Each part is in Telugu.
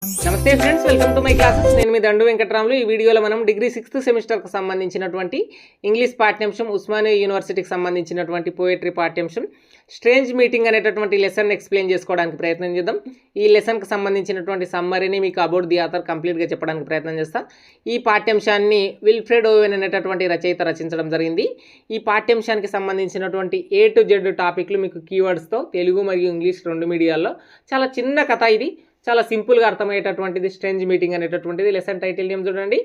నమస్తే friends, welcome to my classes. నేను మీ దండు వెంకటరాములు. ఈ వీడియోలో మనం డిగ్రీ 6th సెమిస్టర్కి సంబంధించినటువంటి ఇంగ్లీష్ పాఠ్యాంశం, ఉస్మానియా యూనివర్సిటీకి సంబంధించినటువంటి పోయట్రీ పాఠ్యాంశం స్ట్రేంజ్ మీటింగ్ అనేటటువంటి లెసన్ ఎక్స్ప్లెయిన్ చేసుకోవడానికి ప్రయత్నం చేద్దాం. ఈ లెసన్కి సంబంధించినటువంటి సమ్మరీని మీకు అబౌట్ ది ఆథర్ కంప్లీట్గా చెప్పడానికి ప్రయత్నం చేస్తాను. ఈ పాఠ్యాంశాన్ని విల్ఫ్రెడ్ ఓవెన్ అనేటటువంటి రచయిత రచించడం జరిగింది. ఈ పాఠ్యాంశానికి సంబంధించినటువంటి A to Z టాపిక్లు మీకు కీవర్డ్స్తో తెలుగు మరియు ఇంగ్లీష్ రెండు మీడియాల్లో చాలా చిన్న కథ. ఇది చాలా సింపుల్గా అర్థమయ్యేటటువంటిది. స్ట్రేంజ్ మీటింగ్ అనేటటువంటిది లెసన్ టైటిల్ ఏం చూడండి.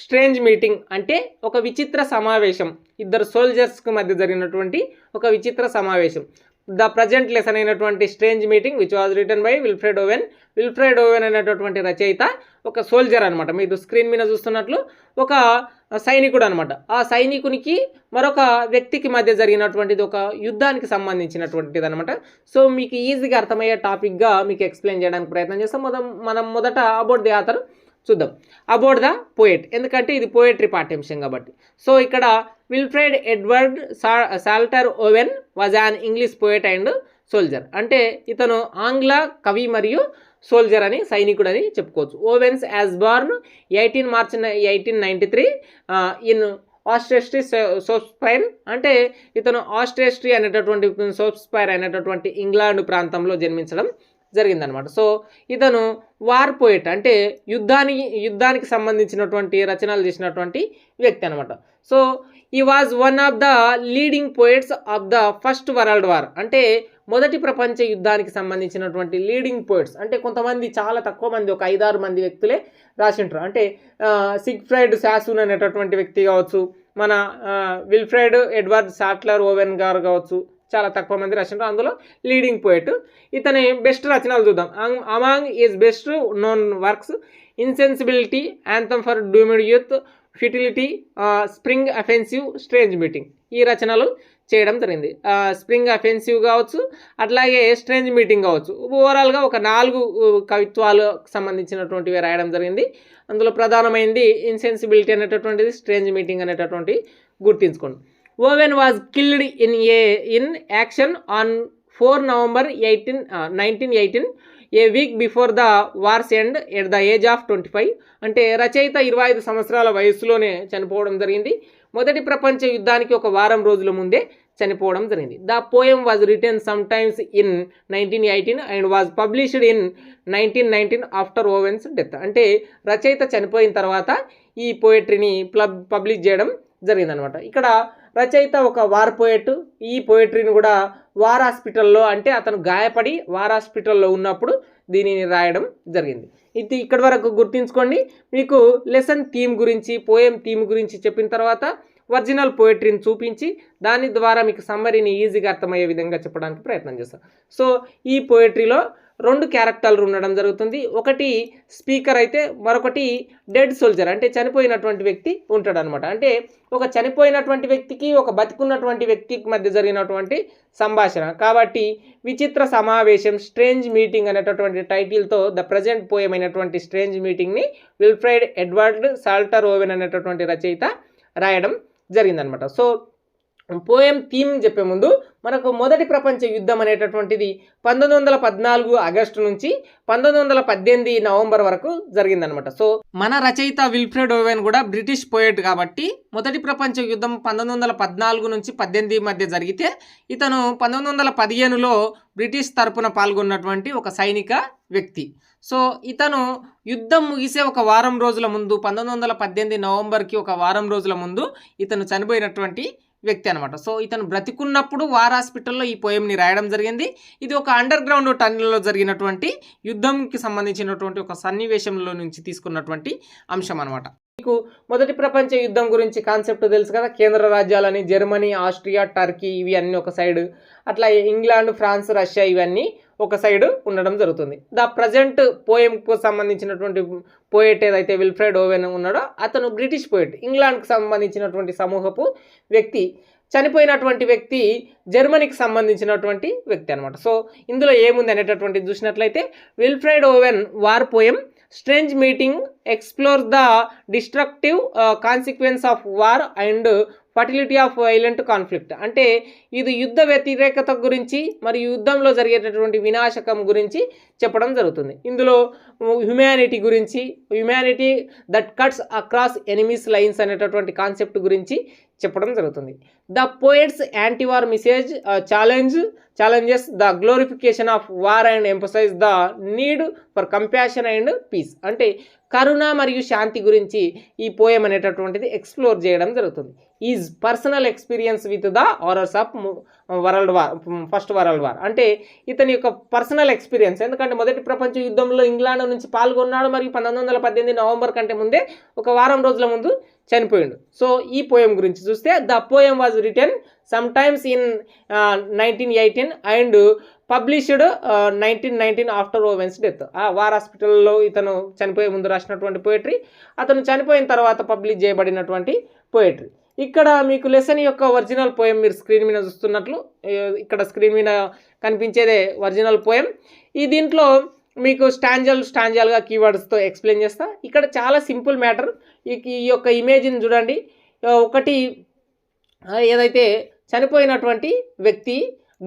స్ట్రేంజ్ మీటింగ్ అంటే ఒక విచిత్ర సమావేశం, ఇద్దరు సోల్జర్స్కి మధ్య జరిగినటువంటి ఒక విచిత్ర సమావేశం. ద ప్రజెంట్ లెసన్ అయినటువంటి strange meeting which was written by Wilfred Owen. Wilfred Owen అనేటటువంటి రచయిత ఒక సోల్జర్ అనమాట. మీరు స్క్రీన్ మీద చూస్తున్నట్లు ఒక సైనికుడు అనమాట. ఆ సైనికునికి మరొక వ్యక్తికి మధ్య జరిగినటువంటిది ఒక యుద్ధానికి సంబంధించినటువంటిది అనమాట. సో మీకు ఈజీగా అర్థమయ్యే టాపిక్గా మీకు ఎక్స్ప్లెయిన్ చేయడానికి ప్రయత్నం చేస్తాం. మనం మొదట అబౌట్ ది ఆథర్ చూద్దాం. అబౌట్ ద పోయెట్, ఎందుకంటే ఇది పోయట్రీ పాఠ్యాంశం కాబట్టి. సో ఇక్కడ Wilfred Edward Salter Owen was an English poet and soldier. అంటే ఇతను ఆంగ్ల కవి మరియు సోల్జర్ అని, సైనికుడు అని చెప్పుకోవచ్చు. Owens as born 18 March 1893 in Oswestry Shropshire. అంటే ఇతను ఆస్ట్రేస్ట్రీ అనేటటువంటి సోప్స్పైర్ అనేటటువంటి ఇంగ్లాండ్ ప్రాంతంలో జన్మించడం జరిగిందనమాట. సో ఇతను వార్ పోయెట్, అంటే యుద్ధానికి సంబంధించినటువంటి రచనలు చేసినటువంటి వ్యక్తి అనమాట. సో ఈ was one of the leading poets of the first world war. అంటే మొదటి ప్రపంచ యుద్ధానికి సంబంధించినటువంటి లీడింగ్ పోయెట్స్ అంటే కొంతమంది, చాలా తక్కువ మంది, ఒక 5-6 మంది వ్యక్తులే రాసింటారు. అంటే సిగ్ఫ్రైడ్ సాసూన్ అనేటటువంటి వ్యక్తి కావచ్చు, మన విల్ఫ్రెడ్ ఎడ్వర్డ్ సాట్లర్ ఓవెన్ గారు కావచ్చు, చాలా తక్కువ మంది రచనలు. అందులో లీడింగ్ పోయెట్. ఇతని బెస్ట్ రచనలు చూద్దాం. Among his best known works Insensibility, anthem for doomed youth, futility, spring offensive, strange meeting ఈ రచనలు చేయడం జరిగింది. స్ప్రింగ్ అఫెన్సివ్ కావచ్చు, అట్లాగే స్ట్రేంజ్ మీటింగ్ కావచ్చు. ఓవరాల్గా ఒక 4 కవిత్వాలకు సంబంధించినటువంటివి రాయడం జరిగింది. అందులో ప్రధానమైనది ఇన్సెన్సిబిలిటీ అనేటటువంటిది, స్ట్రేంజ్ మీటింగ్ అనేటటువంటి గుర్తించుకోండి. Owen was killed in action on 4 November 1918 a week before the war's end at the age of 25. అంటే రచయిత 25 సంవత్సరాల వయసులోనే చనిపోవడం జరిగింది. మొదటి ప్రపంచ యుద్ధానికి ఒక వారం రోజుల ముందే చనిపోవడం జరిగింది. The poem was written sometimes in 1918 and was published in 1919 after Owen's death. అంటే రచయిత చనిపోయిన తర్వాత ఈ పోయట్రీని పబ్లిష్ చేయడం జరిగిందనమాట. ఇక్కడ రచయిత ఒక వార్ పోయెట్. ఈ పోయట్రీని కూడా వార్ హాస్పిటల్లో, అంటే అతను గాయపడి వార్ హాస్పిటల్లో ఉన్నప్పుడు దీనిని రాయడం జరిగింది. ఇది ఇక్కడి వరకు గుర్తుంచుకోండి. మీకు లెసన్ థీమ్ గురించి, పోయం థీమ్ గురించి చెప్పిన తర్వాత ఒరిజినల్ పోయట్రీని చూపించి దాని ద్వారా మీకు సమ్మరీని ఈజీగా అర్థమయ్యే విధంగా చెప్పడానికి ప్రయత్నం చేస్తాను. సో ఈ పోయట్రీలో 2 క్యారెక్టర్లు ఉండడం జరుగుతుంది. ఒకటి స్పీకర్ అయితే మరొకటి డెడ్ సోల్జర్, అంటే చనిపోయినటువంటి వ్యక్తి ఉంటాడు అనమాట. అంటే ఒక చనిపోయినటువంటి వ్యక్తికి ఒక బతికున్నటువంటి వ్యక్తికి మధ్య జరిగినటువంటి సంభాషణ కాబట్టి విచిత్ర సమావేశం, స్ట్రేంజ్ మీటింగ్ అనేటటువంటి టైటిల్తో ద ప్రజెంట్ పోయం అయినటువంటి స్ట్రేంజ్ మీటింగ్ని విల్ఫ్రెడ్ ఎడ్వర్డ్ సాల్టర్ ఓవెన్ అనేటటువంటి రచయిత రాయడం జరిగిందనమాట. సో పోయం థీమ్ చెప్పే ముందు మనకు మొదటి ప్రపంచ యుద్ధం అనేటటువంటిది 1914 ఆగస్టు నుంచి 1918 నవంబర్ వరకు జరిగిందనమాట. సో మన రచయిత విల్ఫ్రెడ్ ఓవెన్ కూడా బ్రిటిష్ పోయెట్ కాబట్టి మొదటి ప్రపంచ యుద్ధం 1914 నుంచి 18 మధ్య జరిగితే ఇతను 1915లో బ్రిటిష్ తరపున పాల్గొన్నటువంటి ఒక సైనిక వ్యక్తి. సో ఇతను యుద్ధం ముగిసే ఒక వారం రోజుల ముందు, 1918 నవంబర్కి ఒక వారం రోజుల ముందు ఇతను చనిపోయినటువంటి వ్యక్తి అనమాట. సో ఇతను బ్రతికున్నప్పుడు వార్ హాస్పిటల్లో ఈ పోయంని రాయడం జరిగింది. ఇది ఒక అండర్ గ్రౌండ్ టన్నెల్లో జరిగినటువంటి యుద్ధంకి సంబంధించినటువంటి ఒక సన్నివేశంలో నుంచి తీసుకున్నటువంటి అంశం అనమాట. మీకు మొదటి ప్రపంచ యుద్ధం గురించి కాన్సెప్ట్ తెలుసు కదా. కేంద్ర రాజ్యాలని జర్మనీ, ఆస్ట్రియా, టర్కీ ఇవి అన్నీ ఒక సైడ్, అట్లా ఇంగ్లాండ్, ఫ్రాన్స్, రష్యా ఇవన్నీ ఒక సైడ్ ఉండడం జరుగుతుంది. ద ప్రజెంట్ పోయంకు సంబంధించినటువంటి పోయెట్ ఏదైతే విల్ఫ్రెడ్ ఓవెన్ ఉన్నాడో అతను బ్రిటిష్ పోయెట్, ఇంగ్లాండ్కి సంబంధించినటువంటి సమూహపు వ్యక్తి. చనిపోయినటువంటి వ్యక్తి జర్మనీకి సంబంధించినటువంటి వ్యక్తి అనమాట. సో ఇందులో ఏముంది అనేటటువంటిది చూసినట్లయితే Wilfred Owen war poem strange meeting explore the destructive consequence of war and fertility of violent conflict. అంటే ఇది యుద్ధ వ్యతిరేకత గురించి మరియు యుద్ధంలో జరిగేటటువంటి వినాశకం గురించి చెప్పడం జరుగుతుంది. ఇందులో హ్యుమానిటీ గురించి, humanity that cuts across enemies lines అనేటటువంటి కాన్సెప్ట్ గురించి చెప్పడం జరుగుతుంది. The poet's antiwar message challenges the glorification of war and emphasize the need for compassion and peace. అంటే కరుణ మరియు శాంతి గురించి ఈ పోయం అనేటటువంటిది ఎక్స్ప్లోర్ చేయడం జరుగుతుంది. Is personal experience with the horrors of first world war. అంటే ఇతని యొక్క పర్సనల్ ఎక్స్పీరియన్స్, ఎందుకంటే మొదటి ప్రపంచ యుద్ధంలో ఇంగ్లాండ్ నుంచి పాల్గొన్నాడు మరియు 1918 నవంబర్ కంటే ముందే ఒక వారం రోజుల ముందు చనిపోయిండు. సో ఈ పోయం గురించి చూస్తే the poem was written sometimes in 1918 and published 1919 after Owen's death. ఆ వార్ హాస్పిటల్లో ఇతను చనిపోయే ముందు రాసినటువంటి పోయిటరీ, అతను చనిపోయిన తర్వాత పబ్లిష్ చేయబడినటువంటి పోయిటరీ. ఇక్కడ మీకు లెసన్ యొక్క ఒరిజినల్ పోయం మీరు స్క్రీన్ మీద చూస్తున్నట్లు ఇక్కడ స్క్రీన్ మీద కనిపించేదే ఒరిజినల్ పోయం. ఈ దీంట్లో మీకు స్టాంజల్గా కీవర్డ్స్తో ఎక్స్ప్లెయిన్ చేస్తా. ఇక్కడ చాలా సింపుల్ మ్యాటర్. ఈ యొక్క ఇమేజ్ని చూడండి. ఒకటి ఏదైతే చనిపోయినటువంటి వ్యక్తి,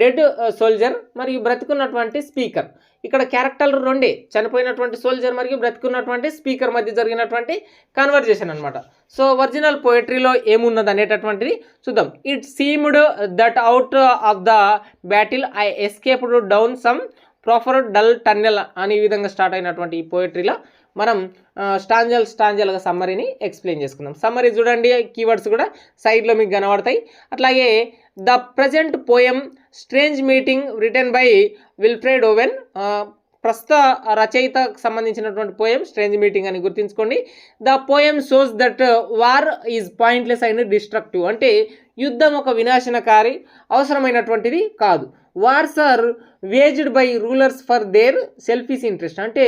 డెడ్ సోల్జర్ మరియు బ్రతుకున్నటువంటి స్పీకర్. ఇక్కడ క్యారెక్టర్లు రెండే, చనిపోయినటువంటి సోల్జర్ మరియు బ్రతుకున్నటువంటి స్పీకర్ మధ్య జరిగినటువంటి కన్వర్జేషన్ అనమాట. సో ఒరిజినల్ పోయిటరీలో ఏమున్నది అనేటటువంటిది చూద్దాం. It seemed that out of the battle I escaped down some proper dull tunnel అని ఈ విధంగా స్టార్ట్ అయినటువంటి ఈ పోయిటరీలో మనం స్టాంజల్గా సమ్మరీని ఎక్స్ప్లెయిన్ చేసుకుందాం. సమ్మరీ చూడండి, కీవర్డ్స్ కూడా సైడ్లో మీకు కనబడతాయి. అట్లాగే the present poem strange meeting written by Wilfred Owen. ప్రస్తుత రచయితకు సంబంధించినటువంటి పోయం స్ట్రేంజ్ మీటింగ్ అని గుర్తుంచుకోండి. The poem shows that war is pointless and destructive. అంటే యుద్ధం ఒక వినాశనకారి, అవసరమైనటువంటిది కాదు. Wars are waged by rulers for their selfish interest. అంటే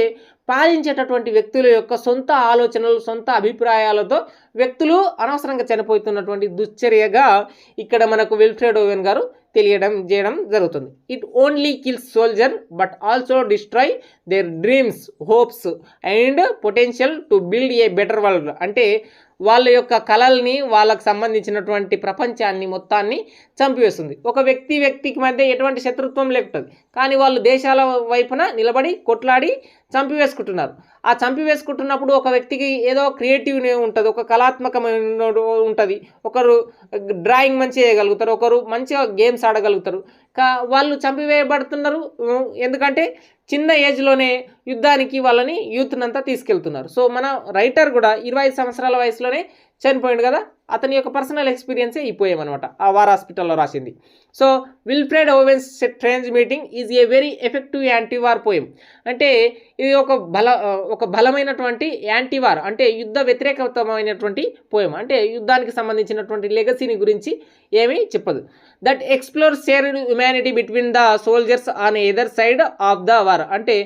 పాలించేటటువంటి వ్యక్తుల యొక్క సొంత ఆలోచనలు, సొంత అభిప్రాయాలతో వ్యక్తులు అనవసరంగా చనిపోతున్నటువంటి దుశ్చర్యగా ఇక్కడ మనకు విల్ఫ్రెడ్ ఓవెన్ గారు చేయడం జరుగుతుంది. It only kills soldier but also destroy there dreams, hopes and potential to build a better world. అంటే వాళ్ళ యొక్క కళల్ని, వాళ్ళకు సంబంధించినటువంటి ప్రపంచాన్ని మొత్తాన్ని చంపివేస్తుంది. ఒక వ్యక్తికి మధ్య ఎటువంటి శత్రుత్వం లేకుంటుంది, కానీ వాళ్ళు దేశాల వైపున నిలబడి కొట్లాడి చంపివేసుకుంటున్నారు. ఆ చంపివేసుకుంటున్నప్పుడు ఒక వ్యక్తికి ఏదో క్రియేటివ్ ఉంటుంది, ఒక కళాత్మకమైన ఉంటుంది. ఒకరు డ్రాయింగ్ మంచిగా చేయగలుగుతారు, ఒకరు మంచిగా గేమ్స్ ఆడగలుగుతారు. వాళ్ళు చంపివేయబడుతున్నారు ఎందుకంటే చిన్న ఏజ్లోనే యుద్ధానికి వాళ్ళని యూత్నంతా తీసుకెళ్తున్నారు. సో మన రైటర్ కూడా 25 సంవత్సరాల వయసులోనే చనిపోయింది కదా, అతని యొక్క పర్సనల్ ఎక్స్పీరియన్సే ఈ పోయం అనమాట, ఆ వార్ హాస్పిటల్లో రాసింది. So Wilfred Owen's strange meeting is a very effective antiwar poem. అంటే ఇది ఒక బలమైనటువంటి యాంటీవార్, అంటే యుద్ధ వ్యతిరేకమైనటువంటి పోయం. అంటే యుద్ధానికి సంబంధించినటువంటి లెగసీని గురించి ఏమీ చెప్పదు. That explore shared humanity between the soldiers on either side of the war. అంటే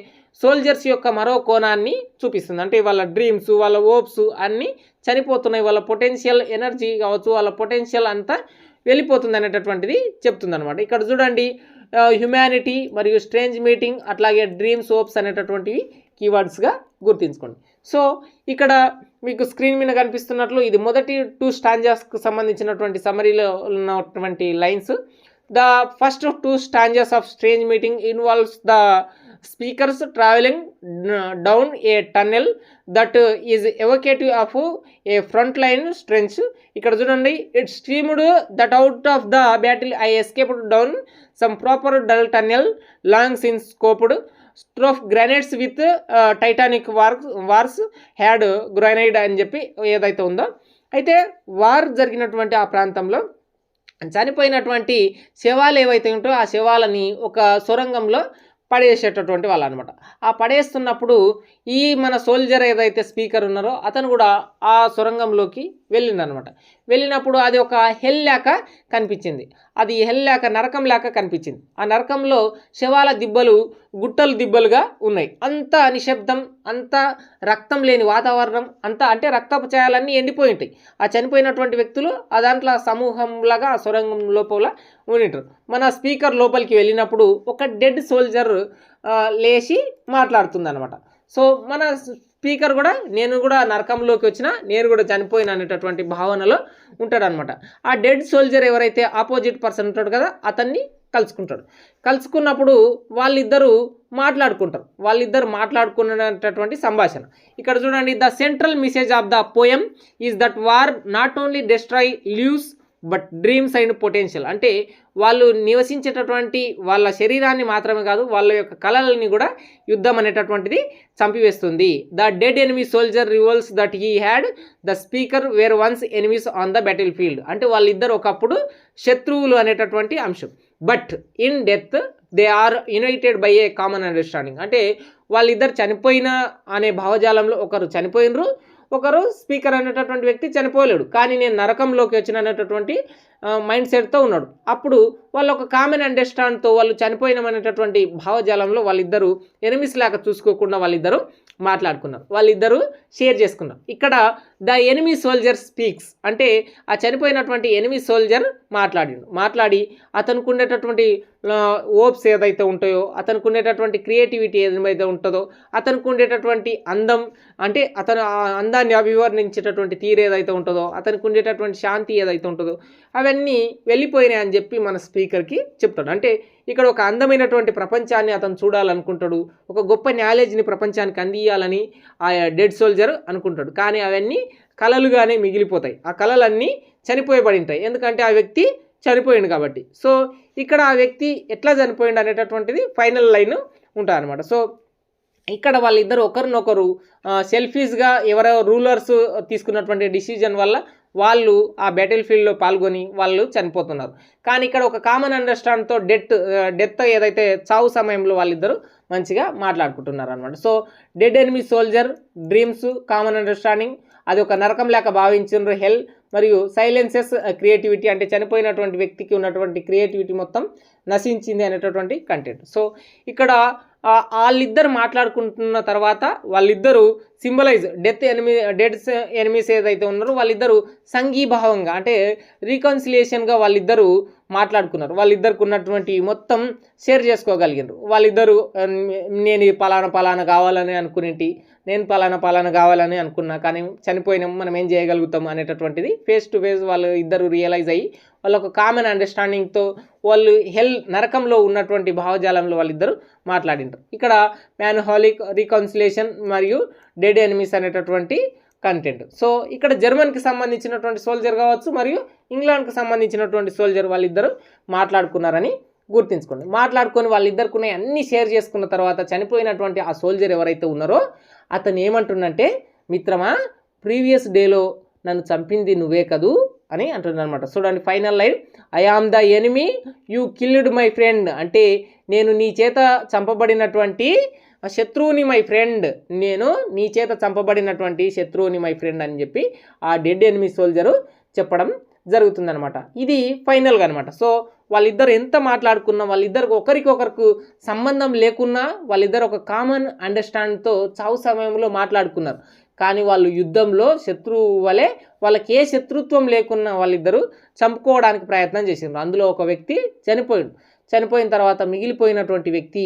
సోల్జర్స్ యొక్క మరో కోణాన్ని చూపిస్తుంది. అంటే వాళ్ళ డ్రీమ్స్, వాళ్ళ హోప్స్ అన్నీ చనిపోతున్నాయి, వాళ్ళ పొటెన్షియల్ ఎనర్జీ కావచ్చు, వాళ్ళ పొటెన్షియల్ అంతా వెళ్ళిపోతుంది అనేటటువంటిది చెప్తుంది అనమాట. ఇక్కడ చూడండి, హ్యుమానిటీ మరియు స్ట్రేంజ్ మీటింగ్ అట్లాగే డ్రీమ్స్, హోప్స్ అనేటటువంటివి కీవర్డ్స్గా గుర్తుంచుకోండి. సో ఇక్కడ మీకు స్క్రీన్ మీద కనిపిస్తున్నట్లు ఇది మొదటి 2 స్టాంజాస్కు సంబంధించినటువంటి సమరీలో ఉన్నటువంటి lines. The first 2 stanzas of strange meeting involves the speaker's travelling down a tunnel that is evocative of a front line trench. ఇక్కడ చూడండి, it seemed that out of the battle I escaped down some proper dull tunnel long since scooped through granites which titanic wars had groined అని చెప్పి ఏదైతే ఉందో, అయితే వార్ జరిగినటువంటి ఆ ప్రాంతంలో చనిపోయినటువంటి శవాలు ఏవైతే ఉంటో ఆ శవాలని ఒక సొరంగంలో పడేసేటటువంటి వాళ్ళు అనమాట. ఆ పడేస్తున్నప్పుడు ఈ మన సోల్జర్ ఏదైతే స్పీకర్ ఉన్నారో అతను కూడా ఆ సొరంగంలోకి వెళ్ళిందనమాట. వెళ్ళినప్పుడు అది ఒక హెల్ లేక కనిపించింది, అది హెల్ లేక నరకం లేక కనిపించింది. ఆ నరకంలో శవాల దిబ్బలు గుట్టలు దిబ్బలుగా ఉన్నాయి. అంత నిశ్శబ్దం, అంత రక్తం లేని వాతావరణం, అంతా అంటే రక్తపచాయాలన్నీ ఎండిపోయి ఉంటాయి. ఆ చనిపోయినటువంటి వ్యక్తులు ఆ దాంట్లో సమూహంలాగా ఆ సొరంగం లోపల ఉండింటారు. మన స్పీకర్ లోపలికి వెళ్ళినప్పుడు ఒక డెడ్ సోల్జర్ లేచి మాట్లాడుతుంది అనమాట. సో మన స్పీకర్ కూడా నేను కూడా నరకంలోకి వచ్చిన, నేను కూడా చనిపోయిన అనేటటువంటి భావనలో ఉంటాడనమాట. ఆ డెడ్ సోల్జర్ ఎవరైతే ఆపోజిట్ పర్సన్ ఉంటాడు కదా, అతన్ని కలుసుకుంటాడు. కలుసుకున్నప్పుడు వాళ్ళిద్దరూ మాట్లాడుకున్నటువంటి సంభాషణ. ఇక్కడ చూడండి, the central message of the poem is that war not only destroy leaves but dreams and potential. అంటే వాళ్ళు నివసించేటటువంటి వాళ్ళ శరీరాన్ని మాత్రమే కాదు, వాళ్ళ యొక్క కళలని కూడా యుద్ధం అనేటటువంటిది చంపివేస్తుంది. The dead enemy soldier reveals that he had the speaker were once enemies on the battlefield. అంటే వాళ్ళిద్దరు ఒకప్పుడు శత్రువులు అనేటటువంటి అంశం. But in death they are united by a common understanding. అంటే వాళ్ళిద్దరు చనిపోయిన అనే భావజాలంలో ఒకరు చనిపోయినరు, ఒకరు స్పీకర్ అనేటటువంటి వ్యక్తి చనిపోలేడు, కానీ నేను నరకంలోకి వచ్చిన అనేటటువంటి మైండ్ సెట్తో ఉన్నాడు. అప్పుడు వాళ్ళు ఒక కామన్ అండర్స్టాండ్తో వాళ్ళు చనిపోయినమనేటటువంటి భావజాలంలో వాళ్ళిద్దరూ ఎనిమిస్ లాగా చూసుకోకుండా వాళ్ళిద్దరూ మాట్లాడుకున్నారు, వాళ్ళిద్దరూ షేర్ చేసుకున్నారు. ఇక్కడ ద ఎనిమీ సోల్జర్ స్పీక్స్ అంటే ఆ చనిపోయినటువంటి ఎనిమీ సోల్జర్ మాట్లాడి అతనికి ఉండేటటువంటి ఓప్స్ ఏదైతే ఉంటాయో, అతనికి ఉండేటటువంటి క్రియేటివిటీ ఏదైతే ఉంటుందో, అతనికి ఉండేటటువంటి అందం అంటే అతను ఆ అందాన్ని అభివర్ణించేటటువంటి తీరు ఏదైతే ఉంటుందో, అతనికి ఉండేటటువంటి శాంతి ఏదైతే ఉంటుందో అవన్నీ వెళ్ళిపోయినాయి అని చెప్పి మన స్పీకర్కి చెప్తాడు. అంటే ఇక్కడ ఒక అందమైనటువంటి ప్రపంచాన్ని అతను చూడాలనుకుంటాడు, ఒక గొప్ప నాలెడ్జ్ని ప్రపంచానికి అందియాలని ఆ డెడ్ సోల్జర్ అనుకుంటాడు. కానీ అవన్నీ కళలుగానే మిగిలిపోతాయి, ఆ కళలన్నీ చనిపోయబడి ఉంటాయి, ఎందుకంటే ఆ వ్యక్తి చనిపోయింది కాబట్టి. సో ఇక్కడ ఆ వ్యక్తి ఎట్లా చనిపోయింది అనేటటువంటిది ఫైనల్ లైన్ ఉంటుంది అనమాట. సో ఇక్కడ వాళ్ళిద్దరు ఒకరినొకరు సెల్ఫీస్గా ఎవరో రూలర్స్ తీసుకున్నటువంటి డిసిజన్ వల్ల వాళ్ళు ఆ బ్యాటిల్ ఫీల్డ్లో పాల్గొని వాళ్ళు చనిపోతున్నారు. కానీ ఇక్కడ ఒక కామన్ అండర్స్టాండ్తో డెత్ ఏదైతే చావు సమయంలో వాళ్ళిద్దరూ మంచిగా మాట్లాడుకుంటున్నారు అనమాట. So dead enemy soldier, dreams, common understanding, అది ఒక నరకం లేక భావించారు హెల్, మరియు సైలెన్సెస్ క్రియేటివిటీ అంటే చనిపోయినటువంటి వ్యక్తికి ఉన్నటువంటి క్రియేటివిటీ మొత్తం నశించింది అనేటటువంటి కంటెంట్. సో ఇక్కడ వాళ్ళిద్దరు మాట్లాడుకుంటున్న తర్వాత వాళ్ళిద్దరూ సింబలైజ్ డెడ్ ఎనిమీస్ ఏదైతే ఉన్నారో వాళ్ళిద్దరూ సంఘీభావంగా అంటే రీకన్సిలియేషన్గా వాళ్ళిద్దరూ మాట్లాడుకున్నారు. వాళ్ళిద్దరికి ఉన్నటువంటి మొత్తం షేర్ చేసుకోగలిగినారు. వాళ్ళిద్దరూ నేను పలానా కావాలని అనుకునేటి, నేను పలానా కావాలని అనుకున్నా, కానీ చనిపోయినాం, మనం ఏం చేయగలుగుతాం అనేటటువంటిది ఫేస్ టు ఫేస్ వాళ్ళు ఇద్దరు రియలైజ్ అయ్యి వాళ్ళు ఒక కామన్ అండర్స్టాండింగ్తో వాళ్ళు నరకంలో ఉన్నటువంటి భావజాలంలో వాళ్ళిద్దరూ మాట్లాడింటారు. ఇక్కడ మ్యాన్హాలిక్, రీకన్సిలేషన్ మరియు డెడ్ ఎనిమీస్ అనేటటువంటి కంటెంట్. సో ఇక్కడ జర్మన్కి సంబంధించినటువంటి సోల్జర్ కావచ్చు మరియు ఇంగ్లాండ్కి సంబంధించినటువంటి సోల్జర్ వాళ్ళిద్దరూ మాట్లాడుకున్నారని గుర్తుంచుకోండి. మాట్లాడుకొని వాళ్ళిద్దరికి అన్నీ షేర్ చేసుకున్న తర్వాత చనిపోయినటువంటి ఆ సోల్జర్ ఎవరైతే ఉన్నారో అతను ఏమంటుండంటే, మిత్రమా ప్రీవియస్ డేలో నన్ను చంపింది నువ్వే కదూ అని అంటున్నాడు అనమాట. చూడండి final line, I am the enemy you killed my friend. అంటే నేను నీ చేత చంపబడినటువంటి శత్రువుని మై ఫ్రెండ్, నేను నీ చేత చంపబడినటువంటి శత్రువుని మై ఫ్రెండ్ అని చెప్పి ఆ డెడ్ ఎనిమీ సోల్జరు చెప్పడం జరుగుతుందనమాట. ఇది ఫైనల్గా అనమాట. సో వాళ్ళిద్దరు ఎంత మాట్లాడుకున్నా, వాళ్ళిద్దరికి ఒకరికొకరికి సంబంధం లేకున్నా వాళ్ళిద్దరు ఒక కామన్ అండర్స్టాండ్తో చావు సమయంలో మాట్లాడుకున్నారు. కానీ వాళ్ళు యుద్ధంలో శత్రువు వలె వాళ్ళకి ఏ శత్రుత్వం లేకున్నా వాళ్ళిద్దరూ చంపుకోవడానికి ప్రయత్నం చేసిండ్రు. అందులో ఒక వ్యక్తి చనిపోయిన తర్వాత మిగిలిపోయినటువంటి వ్యక్తి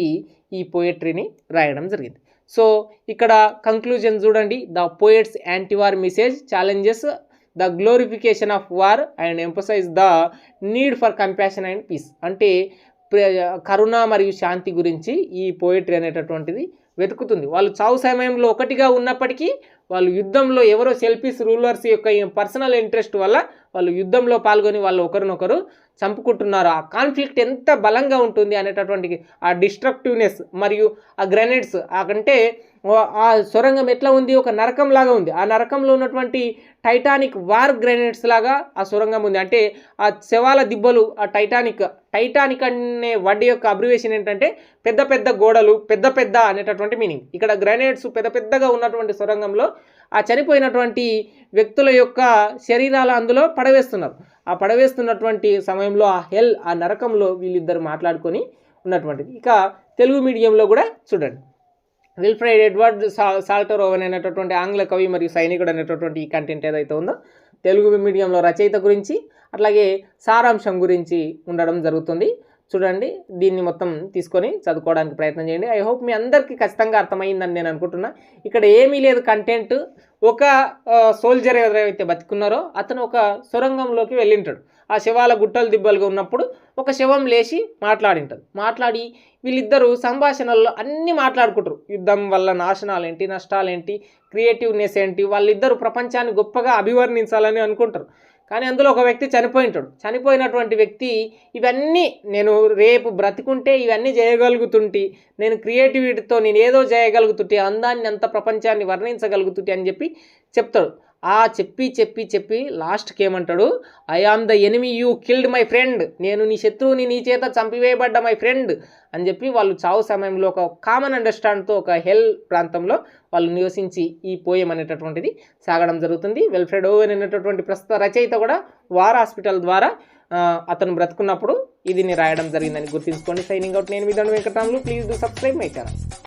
ఈ పోయట్రీని రాయడం జరిగింది. సో ఇక్కడ కంక్లూజన్ చూడండి, the poet's antiwar message challenges the glorification of war and emphasize the need for compassion and peace. అంటే కరుణ మరియు శాంతి గురించి ఈ పోయట్రీ అనేటటువంటిది వెతుకుతుంది. వాళ్ళు చావు సమయంలో ఒకటిగా ఉన్నప్పటికీ వాళ్ళు యుద్ధంలో ఎవరో సెల్ఫిష్ రూలర్స్ యొక్క పర్సనల్ ఇంట్రెస్ట్ వల్ల వాళ్ళు యుద్ధంలో పాల్గొని వాళ్ళు ఒకరినొకరు చంపుకుంటున్నారు. ఆ కాన్ఫ్లిక్ట్ ఎంత బలంగా ఉంటుంది అనేటటువంటి ఆ డిస్ట్రక్టివ్నెస్ మరియు ఆ గ్రెనేడ్స్, అంటే ఆ సొరంగం ఎట్లా ఉంది, ఒక నరకం లాగా ఉంది. ఆ నరకంలో ఉన్నటువంటి టైటానిక్ వార్ గ్రెనేడ్స్ లాగా ఆ సొరంగం ఉంది. అంటే ఆ శవాల దిబ్బలు, ఆ టైటానిక్ అనే వర్డ్ యొక్క అబ్రివేషన్ ఏంటంటే పెద్ద పెద్ద గోడలు, పెద్ద అనేటటువంటి మీనింగ్. ఇక్కడ గ్రెనేడ్స్ పెద్దగా ఉన్నటువంటి సొరంగంలో ఆ చనిపోయినటువంటి వ్యక్తుల యొక్క శరీరాలు అందులో పడవేస్తున్నారు. ఆ పడవేస్తున్నటువంటి సమయంలో ఆ నరకంలో వీళ్ళిద్దరు మాట్లాడుకొని ఉన్నటువంటిది. ఇక తెలుగు మీడియంలో కూడా చూడండి, విల్ఫ్రెడ్ ఎడ్వర్డ్ సాల్టర్ ఓవెన్ అనేటటువంటి ఆంగ్ల కవి మరియు సైనికుడు అనేటటువంటి ఈ కంటెంట్ ఏదైతే ఉందో తెలుగు మీడియంలో రచయిత గురించి అట్లాగే సారాంశం గురించి ఉండడం జరుగుతుంది. చూడండి, దీన్ని మొత్తం తీసుకొని చదువుకోవడానికి ప్రయత్నం చేయండి. ఐ హోప్ మీ అందరికీ ఖచ్చితంగా అర్థమైందని నేను అనుకుంటున్నా. ఇక్కడ ఏమీ లేదు కంటెంట్. ఒక సోల్జర్ ఎవరైతే బతికున్నారో అతను ఒక సొరంగంలోకి వెళ్ళింటాడు. ఆ శవాల గుట్టలు దిబ్బలుగా ఉన్నప్పుడు ఒక శవం లేచి మాట్లాడింటుంది. మాట్లాడి వీళ్ళిద్దరూ సంభాషణల్లో అన్నీ మాట్లాడుకుంటారు. యుద్ధం వల్ల నాశనాలు ఏంటి, నష్టాలు ఏంటి, క్రియేటివ్నెస్ ఏంటి, వాళ్ళిద్దరూ ప్రపంచాన్ని గొప్పగా అభివర్ణించాలని అనుకుంటారు. కానీ అందులో ఒక వ్యక్తి చనిపోయింటాడు. చనిపోయినటువంటి వ్యక్తి ఇవన్నీ నేను రేపు బ్రతికుంటే ఇవన్నీ చేయగలుగుతుంటే, నేను క్రియేటివిటీతో నేను ఏదో చేయగలుగుతుంటే, అందాన్ని అంత ప్రపంచాన్ని వర్ణించగలుగుతుంటే అని చెప్పి చెప్తాడు. ఆ చెప్పి లాస్ట్కి ఏమంటాడు, I am the enemy you killed my friend, నేను నీ శత్రువుని నీ చేత చంపివేయబడ్డ మై ఫ్రెండ్ అని చెప్పి వాళ్ళు చావు సమయంలో ఒక కామన్ అండర్స్టాండ్తో ఒక హెల్ ప్రాంతంలో వాళ్ళు నివసించి ఈ పోయం అనేటటువంటిది సాగడం జరుగుతుంది. వెల్ఫ్రెడ్ ఓవెన్ అనేటటువంటి ప్రస్తుత రచయిత కూడా వార్ హాస్పిటల్ ద్వారా అతను బ్రతుకున్నప్పుడు ఇది రాయడం జరిగిందని గుర్తుంచుకోండి. సైనింగ్ అవుట్, నేను మీ దండు Venkataramulu. Please do subscribe my channel.